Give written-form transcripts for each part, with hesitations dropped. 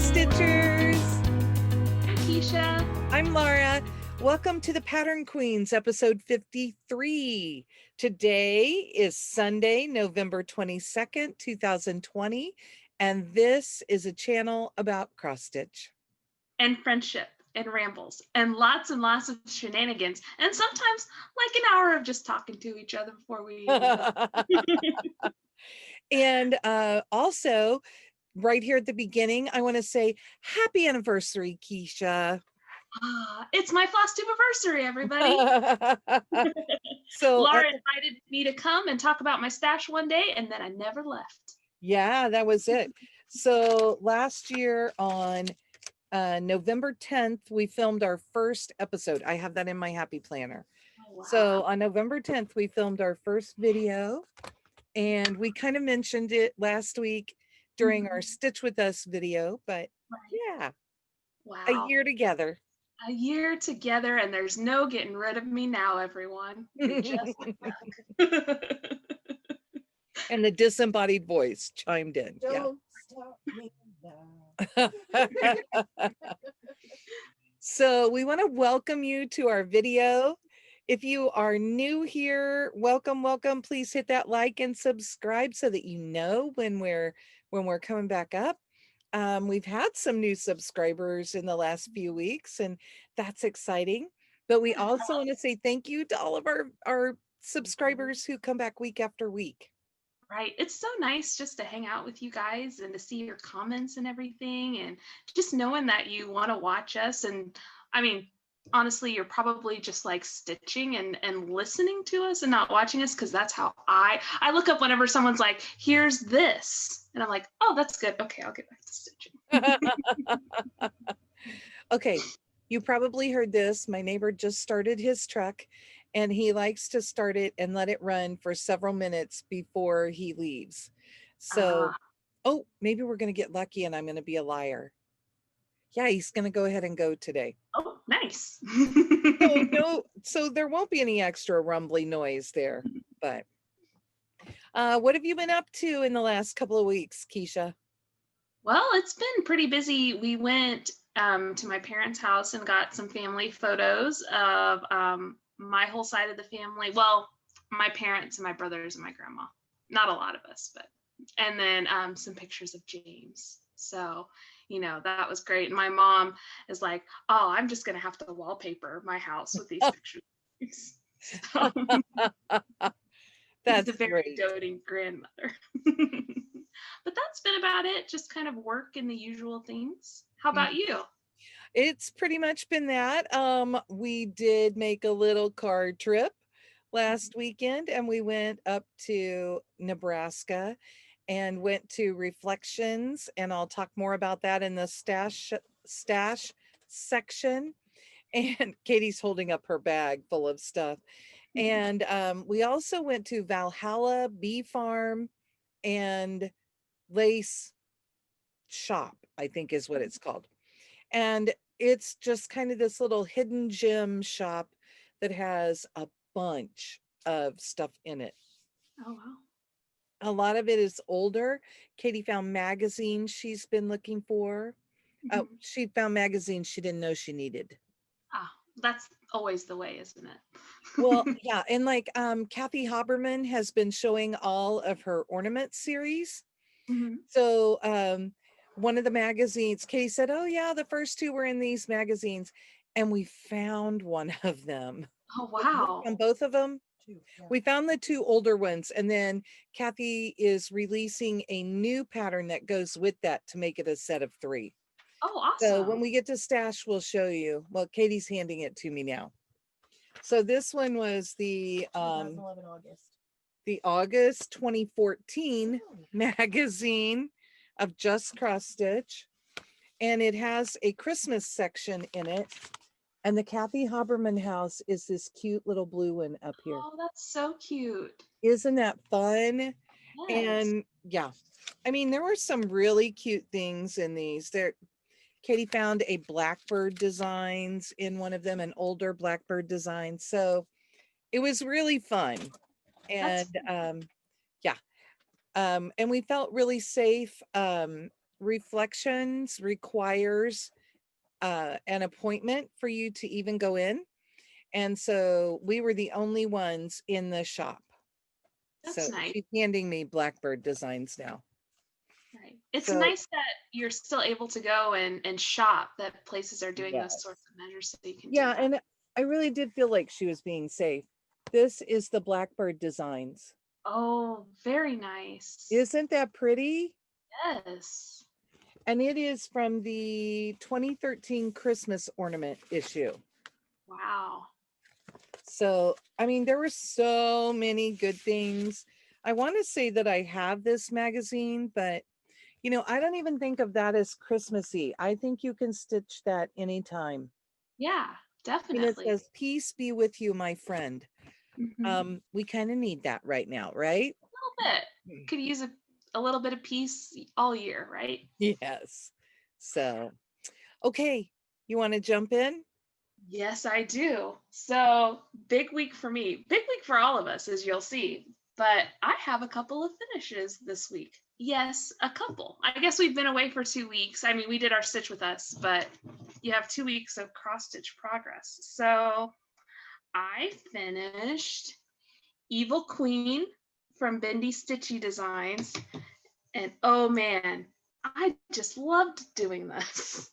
Stitchers. I'm Keisha. I'm Laura. Welcome to the Pattern Queens, episode 53. Today is Sunday, November 22nd, 2020, and this is a channel about cross stitch. And friendship and rambles and lots of shenanigans. And sometimes like an hour of just talking to each other before we And also, right here at the beginning, I want to say happy anniversary, Keisha. It's my Flosstube anniversary, everybody. So Laura invited me to come and talk about my stash one day, and then I never left. Yeah, that was it. So last year on November 10th, we filmed our first episode. I have that in my happy planner. Oh, wow. So on November 10th, we filmed our first video, and we kind of mentioned it last week during our Stitch With Us video, but yeah, wow. A year together. A year together, and there's no getting rid of me now, everyone. Just And the disembodied voice chimed in. Don't stop me now. So we want to welcome you to our video. If you are new here, welcome. Please hit that like and subscribe so that you know when we're coming back up. We've had some new subscribers in the last few weeks, and that's exciting. But we also want to say thank you to all of our subscribers who come back week after week. Right. It's so nice just to hang out with you guys and to see your comments and everything, and just knowing that you want to watch us. And I mean, honestly, you're probably just like stitching and listening to us and not watching us, because that's how I look up whenever someone's like, here's this. And I'm like, oh, that's good. Okay, I'll get back to stitching. Okay, you probably heard this. My neighbor just started his truck, and he likes to start it and let it run for several minutes before he leaves. So, oh, maybe we're going to get lucky and I'm going to be a liar. Yeah, he's going to go ahead and go today. Oh, nice. So there won't be any extra rumbly noise there. But what have you been up to in the last couple of weeks, Keisha? Well, it's been pretty busy. We went to my parents' house and got some family photos of my whole side of the family. Well, my parents and my brothers and my grandma. Not a lot of us, but, and then some pictures of James. So, you know, that was great. And my mom is like, oh, I'm just going to have to wallpaper my house with these pictures. So, that's a very great. doting grandmother. But that's been about it. Just kind of work and the usual things. How about you? It's pretty much been that. We did make a little car trip last weekend, and we went up to Nebraska and went to Reflections, and I'll talk more about that in the stash section. And Katie's holding up her bag full of stuff. And we also went to Valhalla Bee Farm and Lace Shop, I think is what it's called. And it's just kind of this little hidden gem shop that has a bunch of stuff in it. Oh, wow. A lot of it is older. Katie found magazines she's been looking for. She found magazines she didn't know she needed. That's always the way, isn't it? Well, yeah. And like Kathy Haberman has been showing all of her ornament series. So one of the magazines, Katie said, oh yeah, the first two were in these magazines, and we found one of them. Oh, wow. On both of them. We found the two older ones, and then Kathy is releasing a new pattern that goes with that to make it a set of 3. Oh, awesome. So when we get to stash, we'll show you. Well, Katie's handing it to me now. So this one was the 2011 August. The August 2014 magazine of Just Cross Stitch, and it has a Christmas section in it. And the Kathy Haberman house is this cute little blue one up here. Oh, that's so cute. Isn't that fun? Yes. And yeah, I mean, there were some really cute things in these. Katie found a blackbird designs in one of them, an older blackbird design. So it was really fun. And and we felt really safe Reflections requires an appointment for you to even go in. And so we were the only ones in the shop. So That's nice. she's handing me Blackbird Designs now. Right. It's So nice that you're still able to go and shop, that places are doing those yes. sorts of measures so you can do Yeah, that. and I really did feel like she was being safe. This is the Blackbird Designs. Oh, very nice. Isn't that pretty? Yes. And it is from the 2013 Christmas ornament issue. Wow. So, I mean, there were so many good things. I want to say that I have this magazine, but you know, I don't even think of that as Christmassy. I think you can stitch that anytime. Yeah, You know, it definitely. says, "Peace be with you, my friend." We kind of need that right now, right? A little bit. Could use a little bit of peace all year, right? Yes. So, okay, you want to jump in? Yes, I do. So, big week for me. Big week for all of us, as you'll see. But I have a couple of finishes this week. Yes, a couple. I guess we've been away for 2 weeks. I mean, we did our stitch with us, but you have 2 weeks of cross stitch progress. So, I finished Evil Queen from Bendy Stitchy Designs. And oh man, I just loved doing this.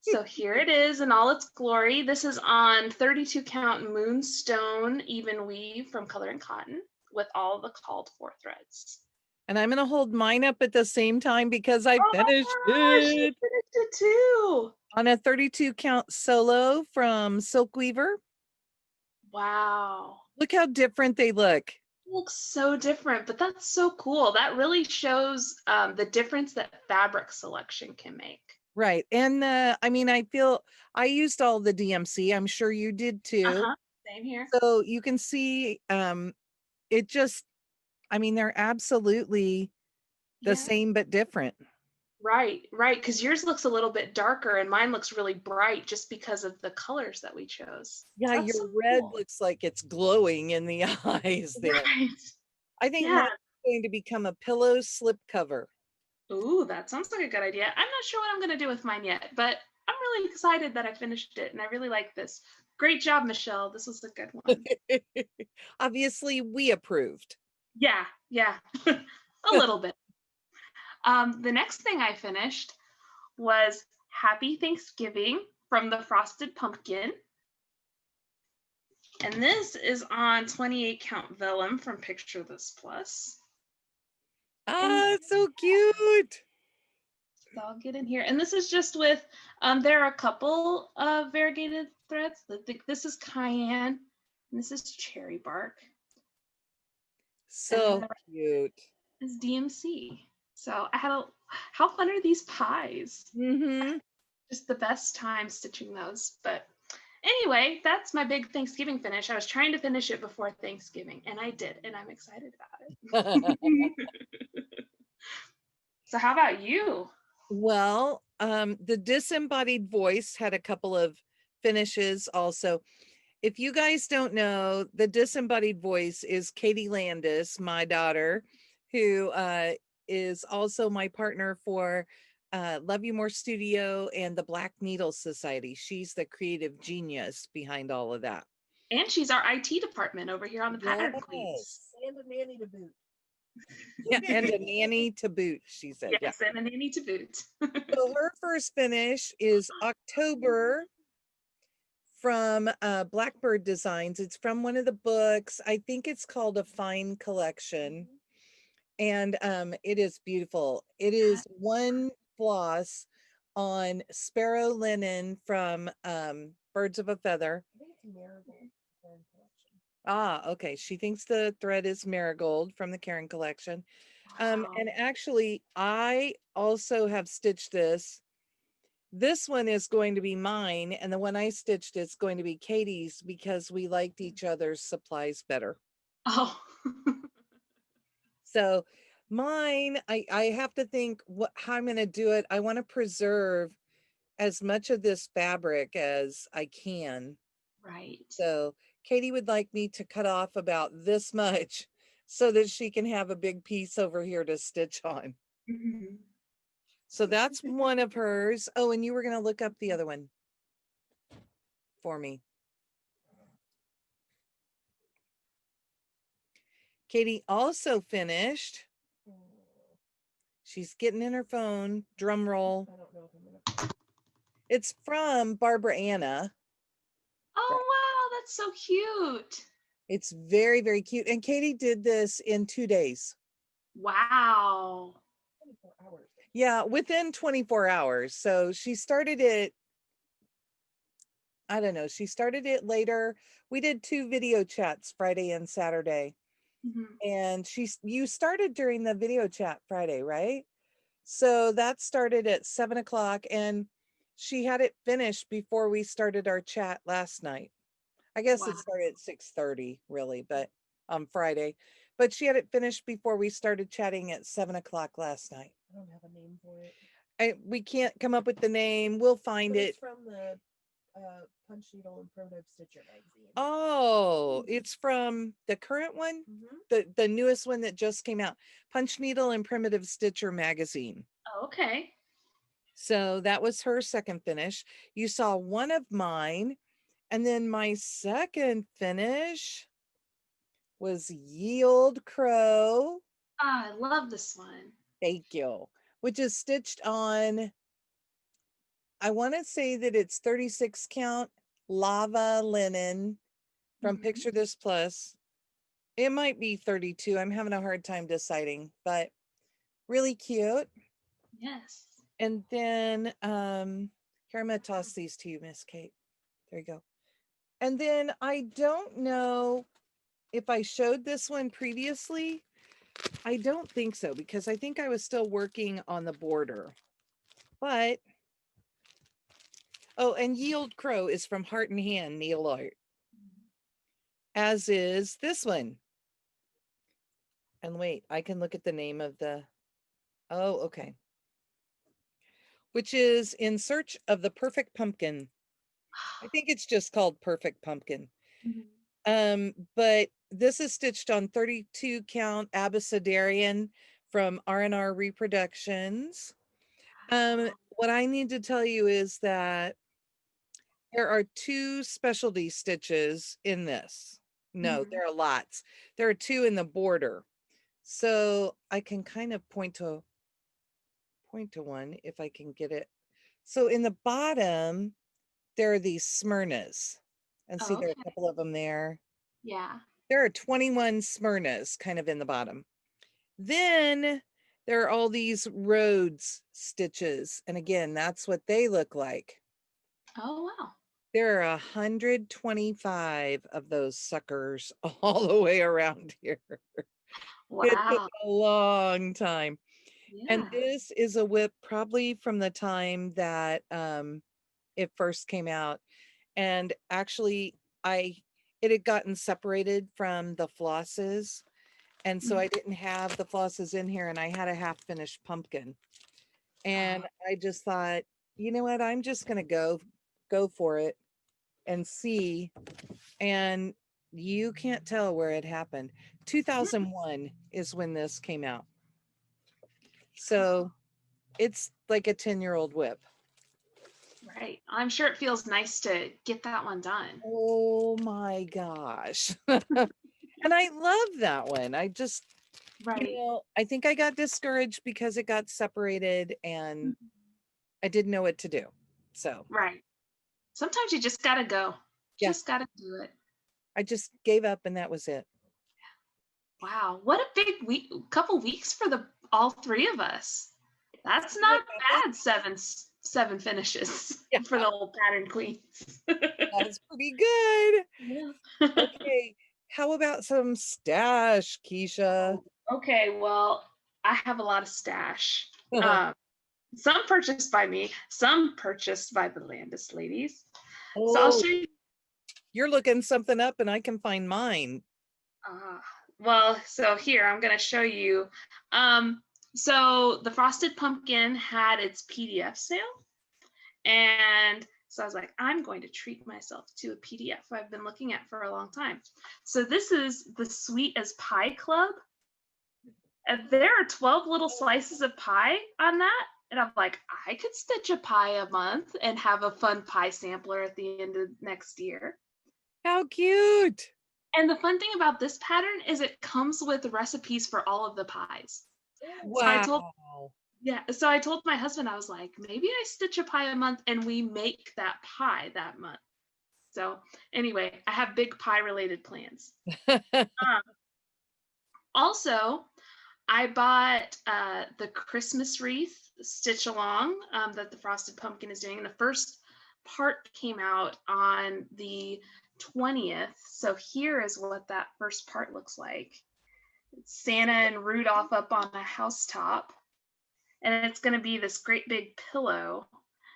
So here it is in all its glory. This is on 32 count Moonstone even weave from Color and Cotton with all the called for threads. And I'm going to hold mine up at the same time because I Oh my finished gosh, you it finished it too. on a 32 count solo from Silk Weaver. Wow. Look how different they look. It looks so different, but that's so cool. That really shows the difference that fabric selection can make. Right. And I mean, I feel I used all the DMC. I'm sure you did too. Same here. So you can see it just, I mean, they're absolutely the same but different. Right, right. Because yours looks a little bit darker and mine looks really bright just because of the colors that we chose. Yeah, That's your so red cool. looks like it's glowing in the eyes there. Right. I think Yeah. mine's going to become a pillow slip cover. Ooh, that sounds like a good idea. I'm not sure what I'm going to do with mine yet, but I'm really excited that I finished it and I really like this. Great job, Michelle. This was a good one. Obviously, we approved. Yeah, yeah, a little bit. The next thing I finished was Happy Thanksgiving from the Frosted Pumpkin. And this is on 28 count vellum from Picture This Plus. Ah, it's so cute. So I'll get in here. And this is just with, there are a couple of variegated threads. This is cayenne, and this is cherry bark. So cute. This is DMC. So I had how fun are these pies? Just the best time stitching those. But anyway, that's my big Thanksgiving finish. I was trying to finish it before Thanksgiving, and I did, and I'm excited about it. So how about you? Well, the Disembodied Voice had a couple of finishes also. If you guys don't know, the Disembodied Voice is Katie Landis, my daughter, who is also my partner for Love You More Studio and the Black Needle Society. She's the creative genius behind all of that. And she's our IT department over here on the Pattern Queens. And a nanny to boot. Yeah, and a nanny to boot, she said. Yes, yeah. And a nanny to boot. So her first finish is October from Blackbird Designs. It's from one of the books. I think it's called A Fine Collection. And it is beautiful. It is one floss on sparrow linen from Birds of a Feather. I think it's marigold. Ah, okay. She thinks the thread is marigold from the Karen collection. Wow. And actually, I also have stitched this. This one is going to be mine, and the one I stitched is going to be Katie's because we liked each other's supplies better. Oh. So mine, I have to think how I'm going to do it. I want to preserve as much of this fabric as I can. Right. So Katie would like me to cut off about this much so that she can have a big piece over here to stitch on. So that's one of hers. Oh, and you were going to look up the other one for me. Katie also finished. She's getting in her phone. Drum roll. I don't know if I'm gonna. It's from Barbara Anna. Oh, wow, that's so cute. It's very, very cute. And Katie did this in 2 days. Wow. 24 hours. Yeah, within 24 hours. So she started it, I don't know, she started it later. We did 2 video chats, Friday and Saturday. And you started during the video chat Friday, right? So that started at 7 o'clock and she had it finished before we started our chat last night. I guess it Wow. started at 6:30 really, but on Friday, but she had it finished before we started chatting at 7 o'clock last night. I don't have a name for it. We can't come up with the name. We'll find But it. it's from the Punch Needle and Primitive Stitcher magazine. Oh, it's from the current one, the newest one that just came out, Punch Needle and Primitive Stitcher magazine. Okay. So that was her second finish. You saw one of mine, and then my second finish was Yield Crow. Ah, I love this one. Thank you. Which is stitched on, I want to say that it's 36 count lava linen from Picture This Plus. It might be 32. I'm having a hard time deciding, but really cute. Yes. And then here, I'm gonna toss these to you, Miss Kate. There you go. And then I don't know if I showed this one previously. I don't think so, because I think I was still working on the border. But oh, and Yield Crow is from In Hand Needleart, as is this one. And wait, I can look at the name of the, oh, okay. Which is In Search of the Perfect Pumpkin. I think it's just called Perfect Pumpkin. But this is stitched on 32 count Abecedarian from R R Reproductions. What I need to tell you is that there are 2 specialty stitches in this. No, there are lots. There are 2 in the border. So I can kind of point to one if I can get it. So in the bottom, there are these Smyrnas. And see, there are a couple of them there. Yeah. There are 21 Smyrnas kind of in the bottom. Then there are all these Rhodes stitches. And again, that's what they look like. Oh, wow. There are 125 of those suckers all the way around here. Wow. It took a long time. Yeah. And this is a whip probably from the time that it first came out. And actually, it had gotten separated from the flosses. And so I didn't have the flosses in here, and I had a half finished pumpkin. And I just thought, you know what, I'm just gonna go for it and see. And you can't tell where it happened. 2001 is when this came out. So it's like a 10-year-old whip. Right. I'm sure it feels nice to get that one done. Oh my gosh. And I love that one. I just, you know, I think I got discouraged because it got separated and I didn't know what to do. So Right. Sometimes you just gotta go. Yeah. Just gotta do it. I just gave up and that was it. Wow. What a big week, couple weeks for all 3 of us. That's not bad. Seven finishes for the old pattern queens. That's pretty good. Yeah. Okay. How about some stash, Keisha? Okay, well, I have a lot of stash. Some purchased by me, some purchased by the Landis ladies. So I'll show you. You're looking something up and I can find mine. Well, so here, I'm going to show you. So the Frosted Pumpkin had its PDF sale. And so I was like, I'm going to treat myself to a PDF I've been looking at for a long time. So this is the Sweet as Pie Club. There are 12 little slices of pie on that. And I'm like, I could stitch a pie a month and have a fun pie sampler at the end of next year. How cute. And the fun thing about this pattern is it comes with recipes for all of the pies. Wow. So I told my husband, I was like, maybe I stitch a pie a month and we make that pie that month. So anyway, I have big pie related plans. Also, I bought the Christmas wreath stitch along that the Frosted Pumpkin is doing. The first part came out on the 20th. So here is what that first part looks like. It's Santa and Rudolph up on a housetop. And it's going to be this great big pillow.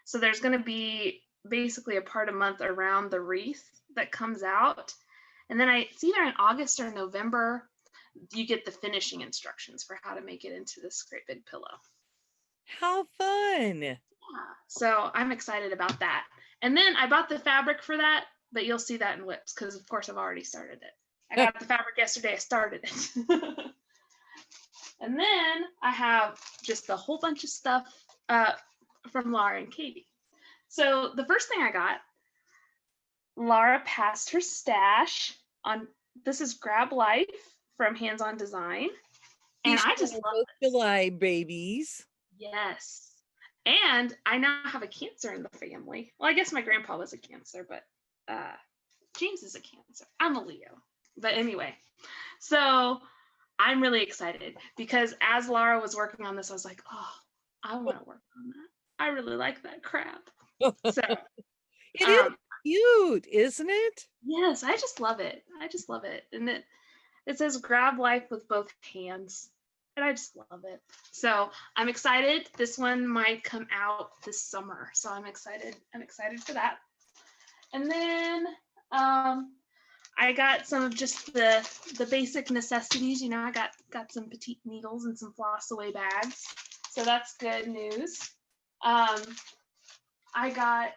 So there's going to be basically a part a month around the wreath that comes out. And then it's either in August or November, you get the finishing instructions for how to make it into this great big pillow. How fun. Yeah. So I'm excited about that. And then I bought the fabric for that, but you'll see that in WIPs because of course I've already started it. I got the fabric yesterday, I started it. And then I have just a whole bunch of stuff from Laura and Katie. So the first thing I got, Laura passed her stash on, this is Grab Life from Hands On Design. And I just love July babies. Yes. And I now have a Cancer in the family. Well, I guess my grandpa was a Cancer, but James is a Cancer. I'm a Leo. But anyway, so I'm really excited because as Laura was working on this, I was like, oh, I want to work on that. I really like that crap. So it is cute, isn't it? Yes, I just love it. I just love it. And it says Grab Life with both hands. And I just love it. So I'm excited. This one might come out this summer. So I'm excited. I'm excited for that. And then I got some of just the basic necessities. You know, I got some petite needles and some floss away bags. So that's good news. I got,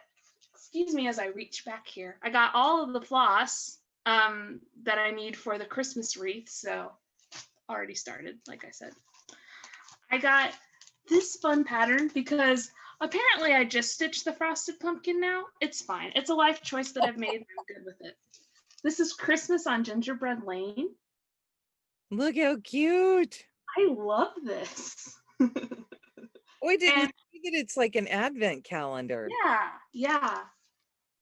excuse me as I reach back here, I got all of the floss that I need for the Christmas wreath. So already started, like I said. I got this fun pattern because apparently I just stitched the Frosted Pumpkin now. It's fine. It's a life choice that I've made. I'm good with it. This is Christmas on Gingerbread Lane. Look how cute. I love this. Oh, I didn't see that it's like an advent calendar. Yeah.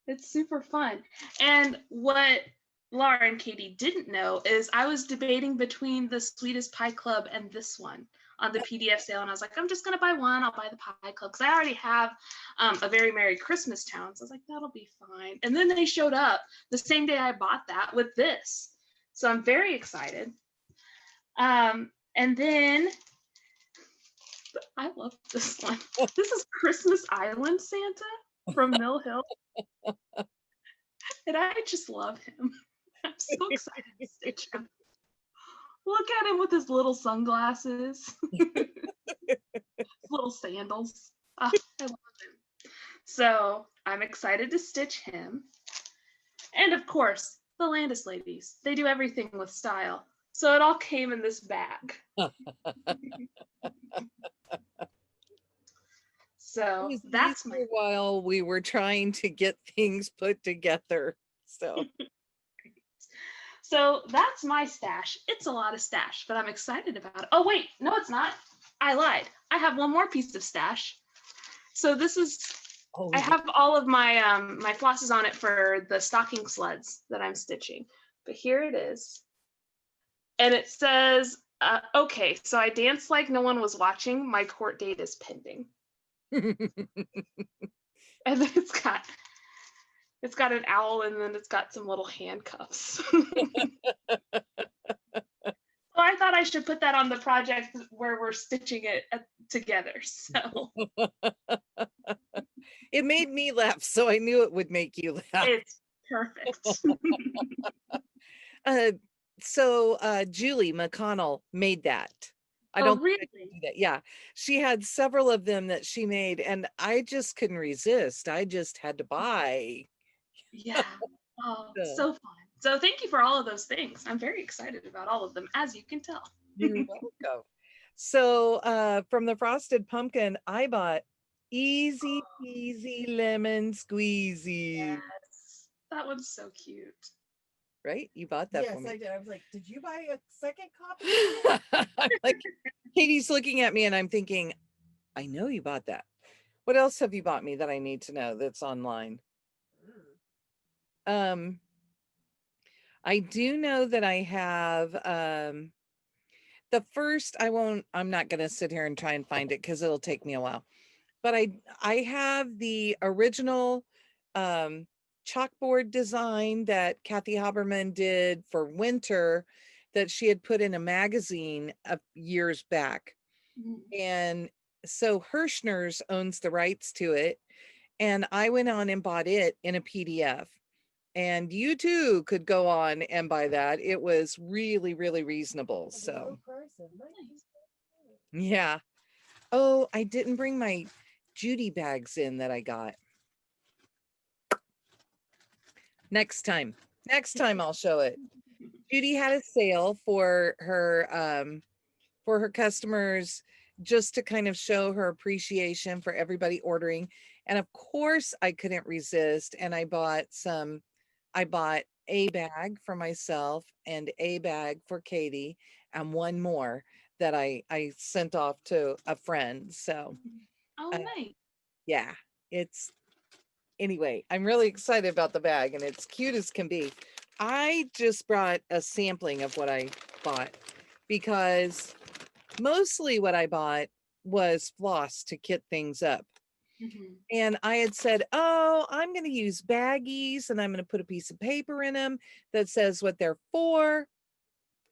It's super fun. And what Laura and Katie didn't know is I was debating between the Sweetest Pie Club and this one on the PDF sale. And I was like, I'm just going to buy one. I'll buy the Pie Club because I already have a Very Merry Christmas Town. So I was like, that'll be fine. And then they showed up the same day I bought that with this. So I'm very excited. And then I love this one. This is Christmas Island Santa from Mill Hill. And I just love him. I'm so excited to stitch him. Look at him with his little sunglasses, little sandals. Oh, I love him. So I'm excited to stitch him. And of course, the Landis ladies. They do everything with style. So it all came in this bag. So that's my while we were trying to get things put together. So that's my stash. It's a lot of stash, but I'm excited about it. Oh wait, no, it's not. I lied. I have one more piece of stash. So this is, I have all of my my flosses on it for the stocking sleds that I'm stitching. But here it is. And it says, okay, so I danced like no one was watching. My court date is pending. And then it's got an owl and then it's got some little handcuffs. So I thought I should put that on the project where we're stitching it together. So it made me laugh, so I knew it would make you laugh. It's perfect. So Julie McConnell made that. I don't really? think I can do that. Yeah, she had several of them that she made, and I just couldn't resist. I just had to buy. Yeah. Oh, so fun. So thank you for all of those things. I'm very excited about all of them, as you can tell. You're welcome. So from the frosted pumpkin, I bought easy peasy lemon squeezy. Yes. That one's so cute. Right? You bought that for Yes, me. I did. I was like, did you buy a second copy? I'm like, Katie's looking at me and I'm thinking, I know you bought that. What else have you bought me that I need to know that's online? Um, I do know that I have the first, I'm not gonna sit here and try and find it because it'll take me a while. But I have the original um chalkboard design that Kathy Haberman did for winter that she had put in a magazine years back. Mhm. And so Hirschner's owns the rights to it. And I went on and bought it in a PDF. And you too could go on and buy that. It was really, really reasonable. So, Nice. yeah. Oh, I didn't bring my Judy bags in that I got. Next time. Next time I'll show it. Judy had a sale for her customers just to kind of show her appreciation for everybody ordering. And of course I couldn't resist and I bought a bag for myself and a bag for Katie and one more that I sent off to a friend. So, Oh, uh, nice. yeah, it's anyway, I'm really excited about the bag and it's cute as can be. I just brought a sampling of what I bought because mostly what I bought was floss to kit things up. Mhm. And I had said, oh, I'm going to use baggies and I'm going to put a piece of paper in them that says what they're for.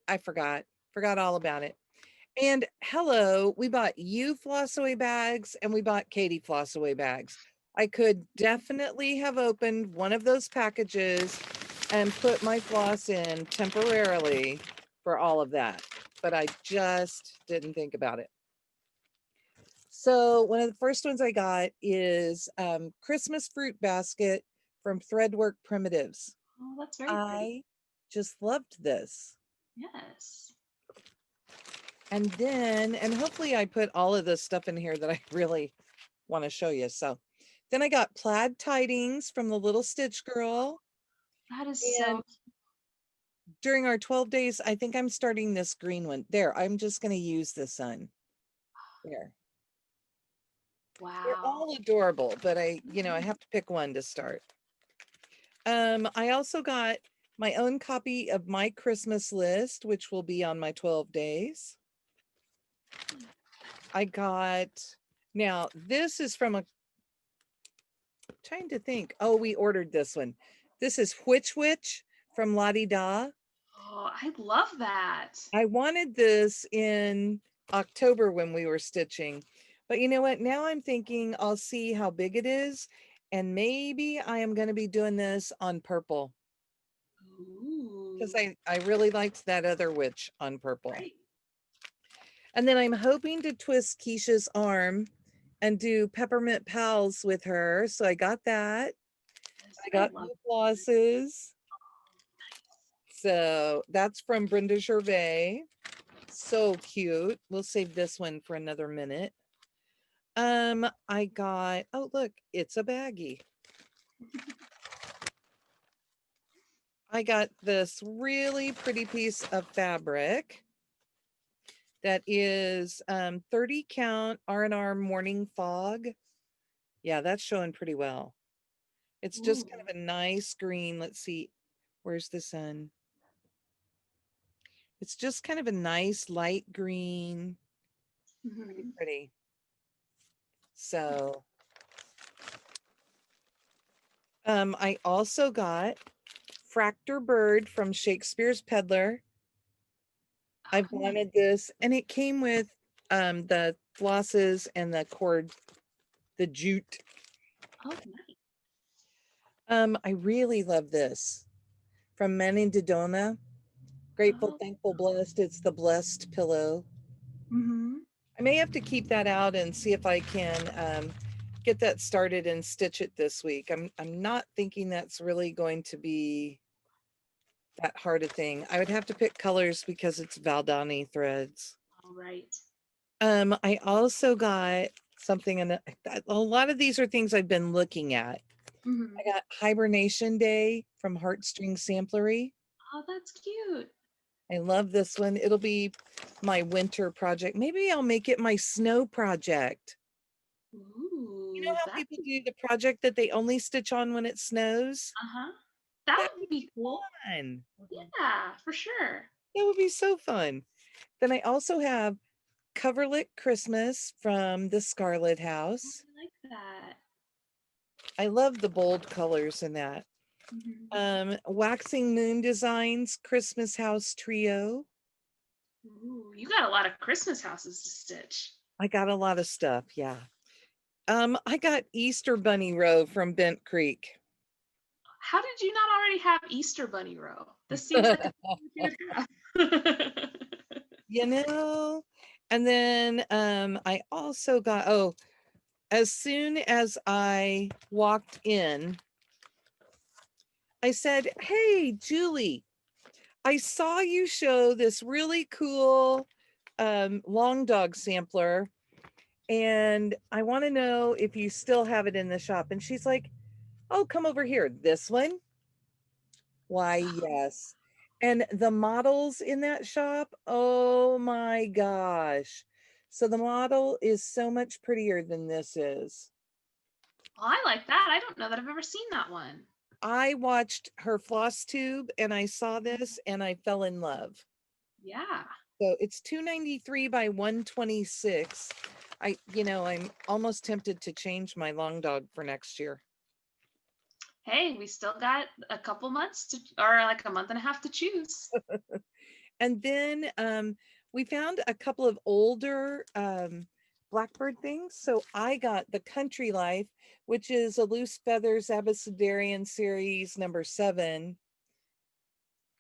I forgot all about it. And hello, we bought you floss away bags and we bought Katie floss away bags. I could definitely have opened one of those packages and put my floss in temporarily for all of that, but I just didn't think about it. So one of the first ones I got is Christmas fruit basket from Threadwork Primitives. Oh, that's very pretty. I just loved this. Yes. And then, and hopefully I put all of this stuff in here that I really want to show you. So then I got plaid tidings from the little Stitch Girl. That is And so during our 12 days, I think I'm starting this green one. There, I'm just going to use this one. There. They're wow. all adorable, but I have to pick one to start. I also got my own copy of my Christmas list, which will be on my 12 days. I got, now this is from trying to think. Oh, we ordered this one. This is Witch from Lottie Da. Oh, I love that. I wanted this in October when we were stitching, but you know what? Now I'm thinking I'll see how big it is, and maybe I am going to be doing this on purple because Ooh, I really liked that other witch on purple. right. And then I'm hoping to twist Keisha's arm and do peppermint pals with her. So I got that. Yes, I I got love new flosses. So that's from Brenda Gervais. So cute. We'll save this one for another minute. I got, oh look, it's a baggie. I got this really pretty piece of fabric that is 30 count R Morning Fog. Yeah, that's showing pretty well. It's just kind Ooh. of a nice green. Let's see, where's the sun? It's just kind of a nice light green, pretty Mhm. pretty. So I also got Fractor Bird from Shakespeare's Peddler. I've Oh, nice. wanted this, and it came with the flosses and the cord, the jute. Oh, nice. I really love this from Men in Dodona. Grateful, Oh, thankful, blessed. It's the blessed pillow. mm-hmm. I may have to keep that out and see if I can get that started and stitch it this week. I'm not thinking that's really going to be that hard a thing. I would have to pick colors because it's Valdani threads. All right. I also got something, and a lot of these are things I've been looking at. Mhm. I got Hibernation Day from Heartstring Samplery. Oh, that's cute. I love this one. It'll be my winter project. Maybe I'll make it my snow project. You know Ooh, how that. people do the project that they only stitch on when it snows? Uh-huh. That That would would be be cool. fun. Yeah, for sure. That would be so fun. Then I also have Coverlet Christmas from the Scarlet Oh, House. I like that. I love the bold colors in that. Mhm. Waxing Moon Designs Christmas House Trio. Ooh, you got a lot of Christmas houses to stitch. I got a lot of stuff, yeah. I got Easter Bunny Row from Bent Creek. How did you not already have Easter Bunny row? This seems like a thing you would have. You know, and then I also got, oh, as soon as I walked in, I said, "Hey, Julie, I saw you show this really cool long dog sampler, and I want to know if you still have it in the shop." And she's like, "Oh, come over here. This one?" Why, yes. And the models in that shop, oh my gosh. So the model is so much prettier than this is. Well, I like that. I don't know that I've ever seen that one. I watched her Flosstube and I saw this and I fell in love. Yeah. So it's 293 by 126. I'm almost tempted to change my long dog for next year. Hey, we still got a couple months to, or like a month and a half to choose. And then we found a couple of older blackbird things. So I got the Country Life, which is a Loose Feathers Abecedarian series number 7.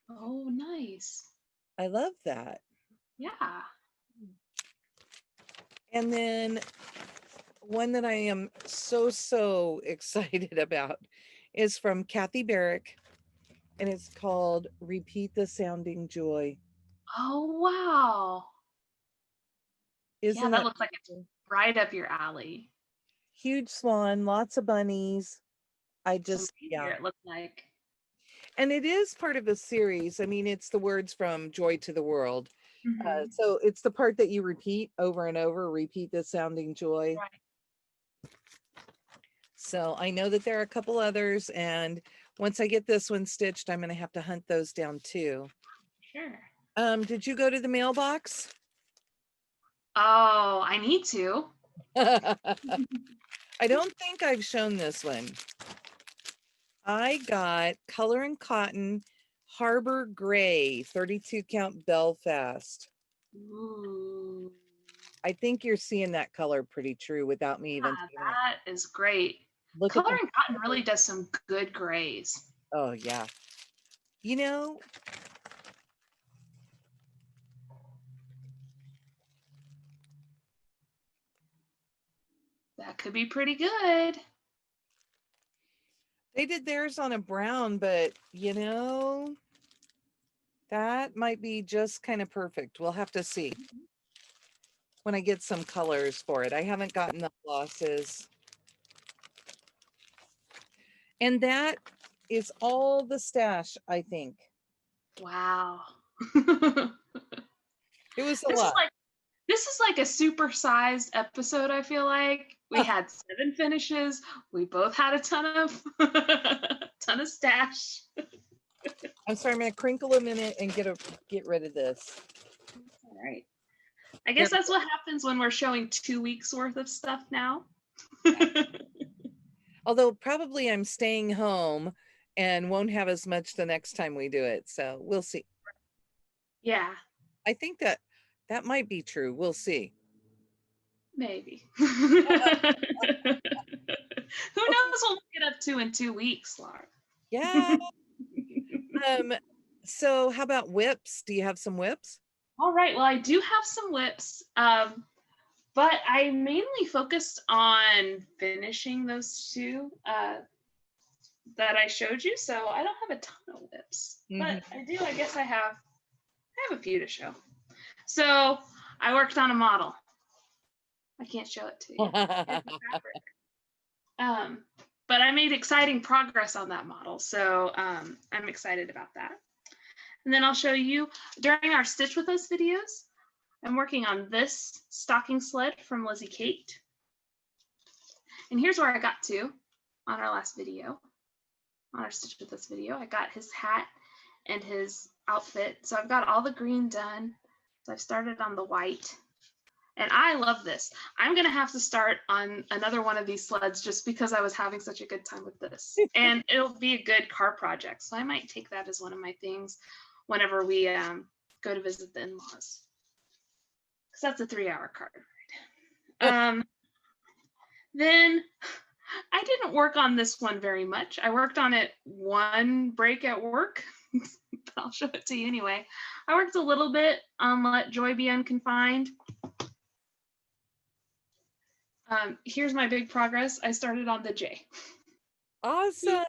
Oh, nice. I love that. Yeah. And then one that I am so excited about is from Kathy Barrick, and it's called Repeat the Sounding Joy. Oh, wow. Yeah, Isn't that that looks like it's beautiful? right up your alley. Huge swan, lots of bunnies. I Some just, reindeer, yeah. it looked like. And it is part of a series. I mean, it's the words from Joy to the World. Mhm. So it's the part that you repeat over and over, repeat the sounding joy. Right. So I know that there are a couple others, and once I get this one stitched, I'm going to have to hunt those down too. Sure. Did you go to the mailbox? Oh, I need to. I don't think I've shown this one. I got Color and Cotton Harbor Gray 32 count Belfast. Ooh. I think you're seeing that color pretty true without me even Yeah, saying it. that is great. Look at the, Coloring cotton really does some good grays. oh yeah. You know, That could be pretty good. they did theirs on a brown, but that might be just kind of perfect. We'll have to see when I get some colors for it. I haven't gotten the flosses. And that is all the stash, I think. Wow. It was a This is lot. like this is like a supersized episode, I feel like. We had 7 finishes. We both had a ton of ton of stash. I'm sorry, I'm gonna crinkle a minute and get rid of this. All right. I Here guess that's what happens when we're showing 2 weeks worth of stuff now. Although probably I'm staying home and won't have as much the next time we do it. So we'll see. Yeah, I think that might be true. We'll see. maybe. Who knows what we'll get up to in 2 weeks, Laura? Yeah. So how about whips? Do you have some whips? All right. Well, I do have some whips, but I mainly focused on finishing those 2 that I showed you. So I don't have a ton of whips, but I do. I guess I have a few to show. So I worked on a model. I can't show it to you. It's a fabric. But I made exciting progress on that model, so I'm excited about that. And then I'll show you during our Stitch With Us videos, I'm working on this stocking sled from Lizzie Kate. And here's where I got to on our last video, on our Stitch With Us video. I got his hat and his outfit. So I've got all the green done. So I've started on the white. And I love this. I'm going to have to start on another one of these sleds just because I was having such a good time with this. And it'll be a good car project. So I might take that as one of my things whenever we go to visit the in-laws. Because that's a 3-hour car ride. Then I didn't work on this one very much. I worked on it one break at work. But I'll show it to you anyway. I worked a little bit on Let Joy Be Unconfined. Here's my big progress. I started on the J. Awesome.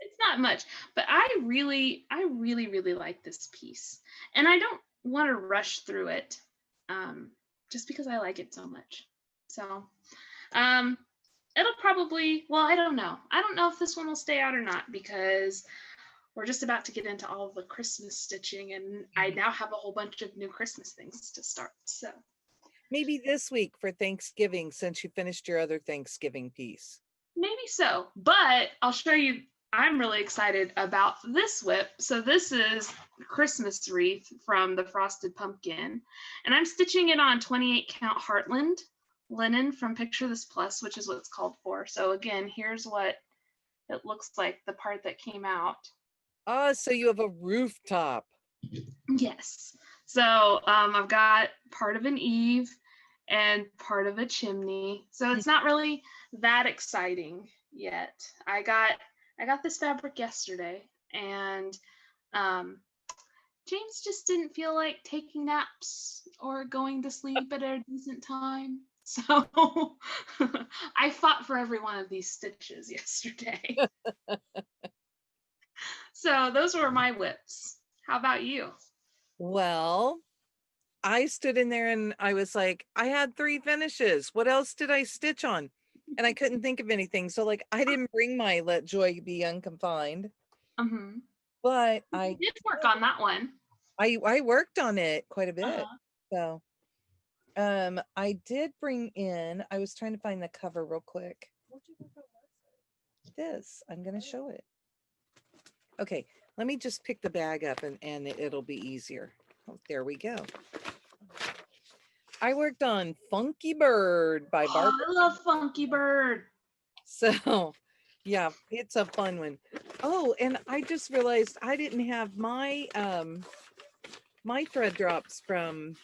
It's not much, but I really like this piece. And I don't want to rush through it just because I like it so much. So it'll probably, well, I don't know. I don't know if this one will stay out or not because we're just about to get into all of the Christmas stitching and I now have a whole bunch of new Christmas things to start. So maybe this week for Thanksgiving, since you finished your other Thanksgiving piece. maybe so, but I'll show you. I'm really excited about this whip. So this is Christmas wreath from the Frosted Pumpkin, and I'm stitching it on 28 count Heartland linen from Picture This Plus, which is what it's called for. So again, here's what it looks like, the part that came out. Oh, so you have a rooftop. Yes. So I've got part of an eave and part of a chimney. So it's not really that exciting yet. I got this fabric yesterday, and James just didn't feel like taking naps or going to sleep at a decent time. So I fought for every one of these stitches yesterday. So those were my whips. How about you? Well, I stood in there and I was like, I had 3 finishes. What else did I stitch on? And I couldn't think of anything. So like, I didn't bring my Let Joy Be Unconfined. But I did work on that one. I worked on it quite a bit. Uh-huh. So I did bring in, I was trying to find the cover real quick. This, I'm going to show it. Okay, let me just pick the bag up and it'll be easier. Oh, there we go. I worked on Funky Bird by Barbara. I love Funky Bird. So yeah, it's a fun one. Oh, and I just realized I didn't have my my thread drops from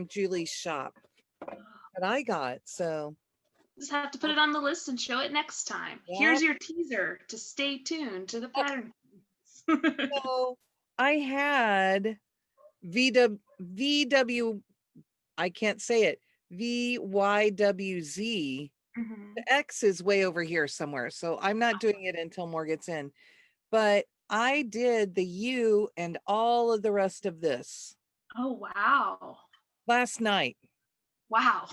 Julie's shop that I got. So just have to put it on the list and show it next time. Yep. Here's your teaser to stay tuned to the pattern. So I had VW, I can't say it, VYWZ. The X is way over here somewhere, so I'm not doing it until more gets in. But I did the U and all of the rest of this. Oh, wow. Last night. Wow.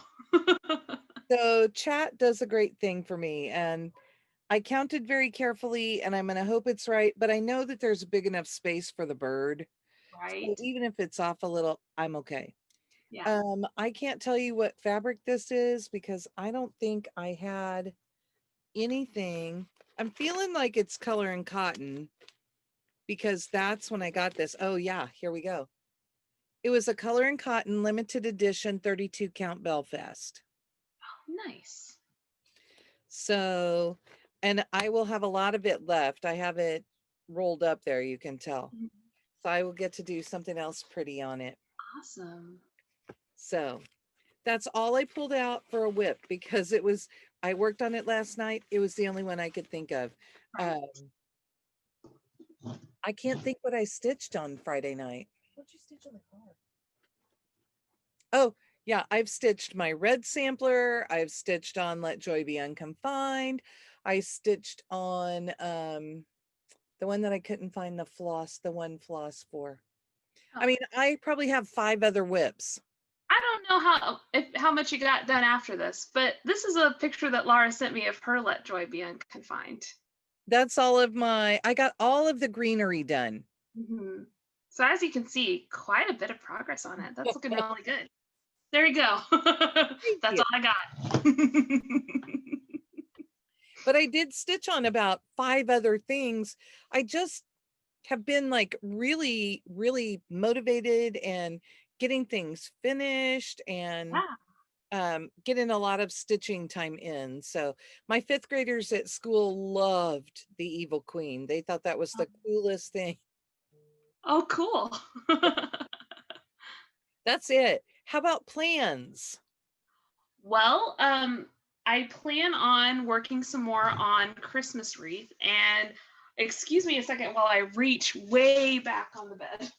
So chat does a great thing for me, and I counted very carefully, and I'm going to hope it's right, but I know that there's a big enough space for the bird. Right. So even if it's off a little, I'm okay. Yeah. I can't tell you what fabric this is because I don't think I had anything. I'm feeling like it's color and cotton because that's when I got this. Oh yeah, here we go. It was a color and cotton limited edition 32 count Belfast. Oh, nice. So, and I will have a lot of it left. I have it rolled up there, you can tell. So I will get to do something else pretty on it. Awesome. So that's all I pulled out for a whip because it was, I worked on it last night. It was the only one I could think of. Right. I can't think what I stitched on Friday night. What'd you stitch on the car? Oh, yeah, I've stitched my red sampler. I've stitched on Let Joy Be Unconfined. I stitched on the one that I couldn't find the floss, the one floss for. Oh. I mean, I probably have 5 other whips. don't know how much you got done after this, but this is a picture that Laura sent me of her Let Joy Be Unconfined. That's I got all of the greenery done. Mm-hmm. So as you can see, quite a bit of progress on it. That's looking really good. There you go. That's all I got. But I did stitch on about 5 other things. I just have been like really, really motivated and getting things finished and getting a lot of stitching time in. So my 5th graders at school loved the Evil Queen. They thought that was the coolest thing. Oh, cool. That's it. How about plans? Well, I plan on working some more on Christmas wreath. And excuse me a second while I reach way back on the bed.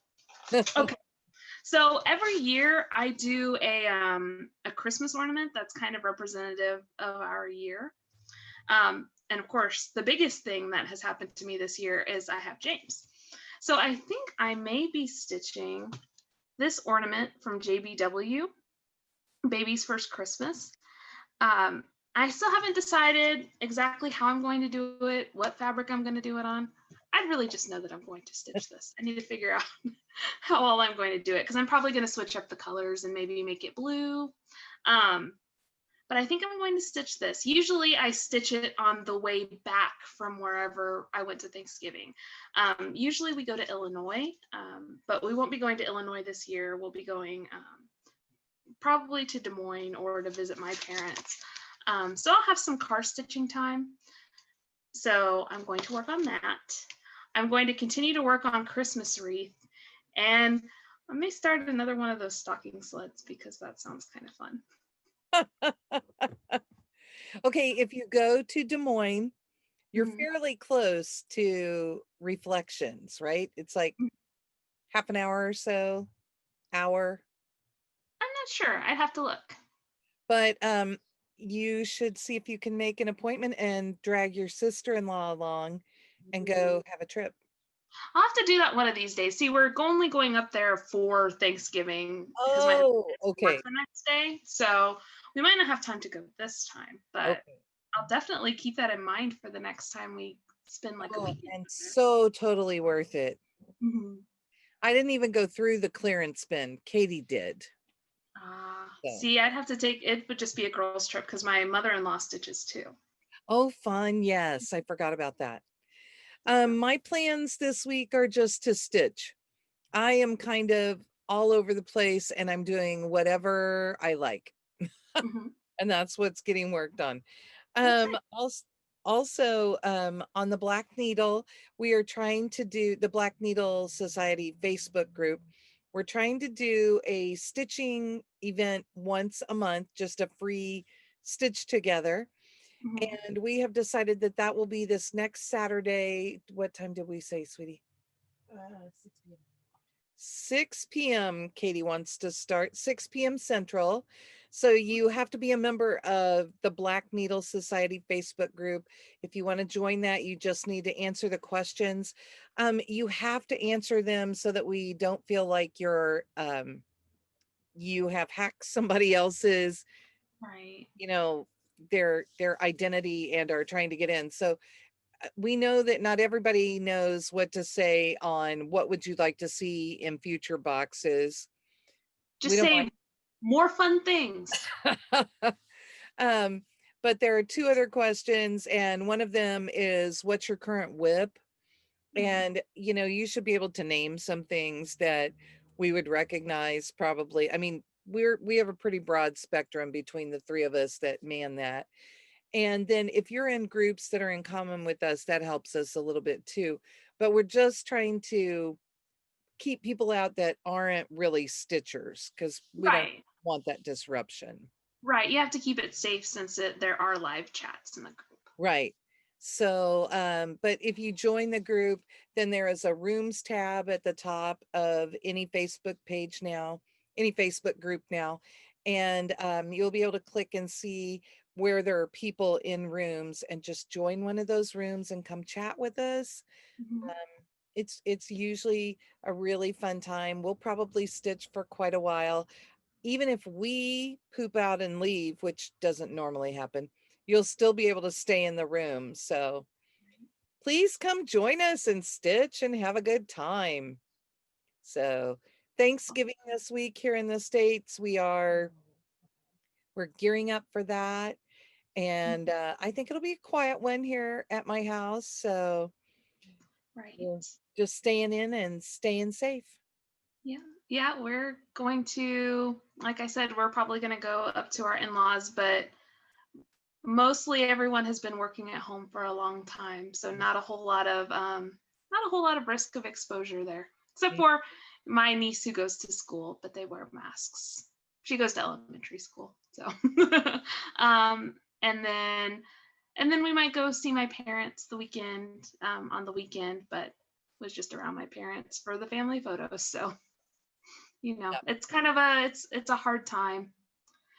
Okay. So every year I do a Christmas ornament that's kind of representative of our year. And of course, the biggest thing that has happened to me this year is I have James. So I think I may be stitching this ornament from JBW, Baby's First Christmas. I still haven't decided exactly how I'm going to do it, what fabric I'm going to do it on. I really just know that I'm going to stitch this. I need to figure out how all I'm going to do it, because I'm probably going to switch up the colors and maybe make it blue. But I think I'm going to stitch this. Usually I stitch it on the way back from wherever I went to Thanksgiving. Usually we go to Illinois, but we won't be going to Illinois this year. We'll be going probably to Des Moines or to visit my parents. So I'll have some car stitching time. So I'm going to work on that. I'm going to continue to work on Christmas wreath, and I may start another one of those stocking sleds because that sounds kind of fun. Okay, if you go to Des Moines, you're Mhm. fairly close to Reflections, right? It's like half an hour or so, hour. I'm not sure. I'd have to look. But you should see if you can make an appointment and drag your sister-in-law along and go have a trip. I'll have to do that one of these days. See, we're only going up there for Thanksgiving because my husband Oh, has to work okay. the next day. So we might not have time to go this time, but Okay. I'll definitely keep that in mind for the next time we spend like a Oh, weekend. and so totally worth it. Mm-hmm. I didn't even go through the clearance bin. Katie did. So. See, I'd have to take it, would just be a girls' trip because my mother-in-law stitches too. Oh, fun. Yes, I forgot about that. My plans this week are just to stitch. I am kind of all over the place and I'm doing whatever I like. Mm-hmm. And that's what's getting worked on. Nice. Also, on the Black Needle, we are trying to do the Black Needle Society Facebook group. We're trying to do a stitching event once a month, just a free stitch together. Mm-hmm. And we have decided that that will be this next Saturday. What time did we say, sweetie? 6 p.m. 6 p.m. Katie wants to start 6 p.m. Central. So you have to be a member of the Black Needle Society Facebook group. If you want to join that, you just need to answer the questions. You have to answer them so that we don't feel like you have hacked somebody else's, Right. their identity and are trying to get in. So we know that not everybody knows what to say on what would you like to see in future boxes. We Just don't say more fun things. But there are 2 other questions, and one of them is, what's your current WIP? And you should be able to name some things that we would recognize probably. I mean, we have a pretty broad spectrum between the 3 of us that man that. And then if you're in groups that are in common with us, that helps us a little bit too. But we're just trying to keep people out that aren't really stitchers because we don't Right. want that disruption. Right. You have to keep it safe since there are live chats in the group. Right. So, but if you join the group, then there is a rooms tab at the top of any Facebook page now, any Facebook group now. And you'll be able to click and see where there are people in rooms and just join one of those rooms and come chat with us. Mm-hmm. It's usually a really fun time. We'll probably stitch for quite a while. even if we poop out and leave, which doesn't normally happen, you'll still be able to stay in the room. So please come join us and stitch and have a good time. So Thanksgiving this week here in the States, we're gearing up for that. And I think it'll be a quiet one here at my house. So Right. we're just staying in and staying safe. Yeah. Yeah, we're going to, like I said, we're probably going to go up to our in-laws, but mostly everyone has been working at home for a long time. So not a whole lot of risk of exposure there, except for my niece who goes to school, but they wear masks. She goes to elementary school. So and then we might go see my parents the weekend, on the weekend, but was just around my parents for the family photos. So, it's kind of it's a hard time.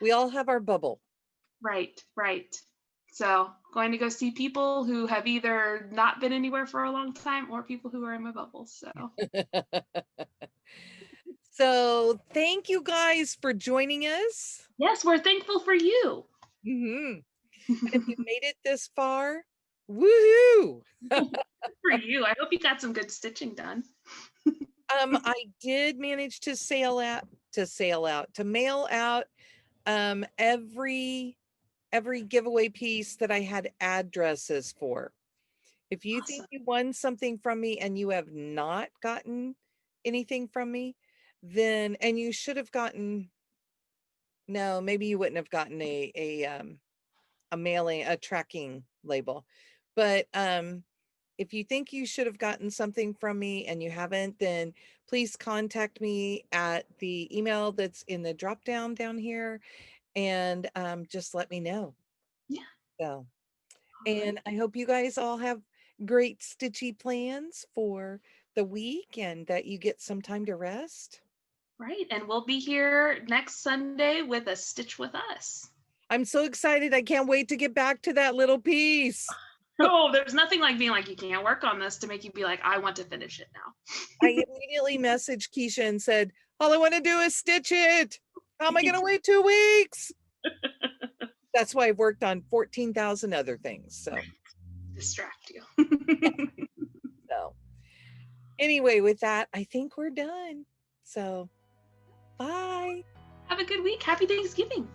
We all have our bubble. Right. So going to go see people who have either not been anywhere for a long time or people who are in my bubble. So. So thank you guys for joining us. Yes, we're thankful for you. And if you made it this far, woohoo! For you. I hope you got some good stitching done. I did manage to mail out every giveaway piece that I had addresses for. If you think Awesome. you won something from me and you have not gotten anything from me, then, and you should have gotten, no, maybe you wouldn't have gotten a tracking label. But if you think you should have gotten something from me and you haven't, then please contact me at the email that's in the drop down here, and just let me know. Yeah. So, and I hope you guys all have great stitchy plans for the week and that you get some time to rest. Right. And we'll be here next Sunday with a Stitch with Us. I'm so excited. I can't wait to get back to that little piece. Oh, there's nothing like being like, you can't work on this to make you be like, I want to finish it now. I immediately messaged Keisha and said, all I want to do is stitch it. How am I going to wait 2 weeks? That's why I've worked on 14,000 other things. So distract you. So anyway, with that, I think we're done. So bye. Have a good week. Happy Thanksgiving.